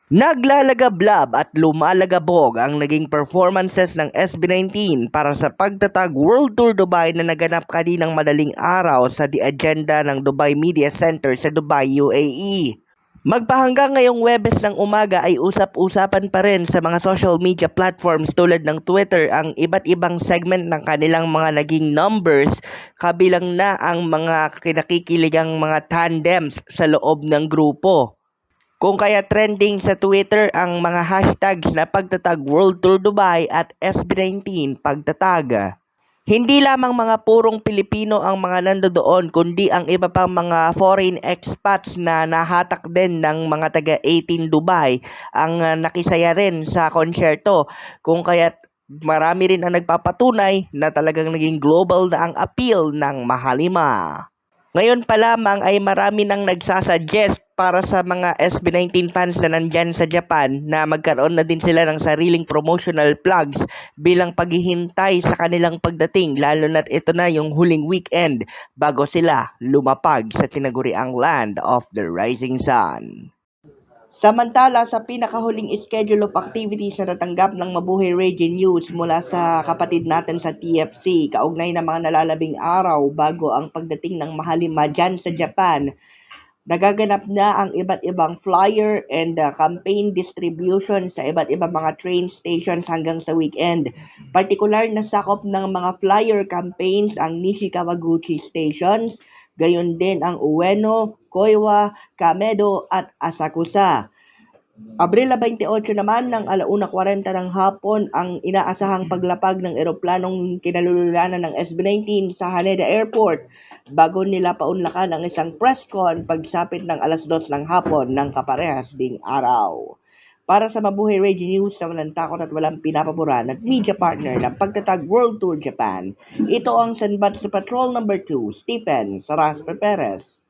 Naglalagablab at lumalagabog ang naging performances ng SB19 para sa pagtatag World Tour Dubai na naganap kaninang madaling araw sa The Agenda ng Dubai Media Center sa Dubai, UAE. Magpahanggang ngayong Webes ng umaga ay usap-usapan pa rin sa mga social media platforms tulad ng Twitter ang iba't ibang segment ng kanilang mga naging numbers, kabilang na ang mga kinakikiligang mga tandems sa loob ng grupo. Kung kaya trending sa Twitter ang mga hashtags na pagtatag World Tour Dubai at SB19 pagtatag. Hindi lamang mga purong Pilipino ang mga nandoon kundi ang iba pang mga foreign expats na nahatak din ng mga taga-18 Dubai ang nakisaya rin sa konsyerto. Kung kaya marami rin ang nagpapatunay na talagang naging global na ang appeal ng Mahalima. Ngayon pa lamang ay marami nang nagsasuggest para sa mga SB19 fans na nandyan sa Japan na magkaroon na din sila ng sariling promotional plugs bilang paghihintay sa kanilang pagdating, lalo na't ito na yung huling weekend bago sila lumapag sa tinaguriang Land of the Rising Sun. Samantala, sa pinakahuling schedule of activities na natanggap ng Mabuhay Radio News mula sa kapatid natin sa TFC, kaugnay ng mga nalalabing araw bago ang pagdating ng Mahalima dyan sa Japan, nagaganap na ang iba't ibang flyer and campaign distribution sa iba't ibang mga train stations hanggang sa weekend. Partikular na sakop ng mga flyer campaigns ang Nishikawaguchi stations, gayon din ang Ueno, Koiwa, Kamedo at Asakusa. Abril 28 naman ng 1:40 ng hapon ang inaasahang paglapag ng eroplanong kinalululanan ng SB19 sa Haneda Airport bago nila paunlakan ang isang press con pagsapit ng 2:00 ng hapon ng kaparehas ding araw. Para sa Mabuhay Radio News na walang takot at walang pinapaboran at media partner ng pagtatag World Tour Japan, ito ang Sanbat sa Patrol number 2, Stephen Saraspe Perez.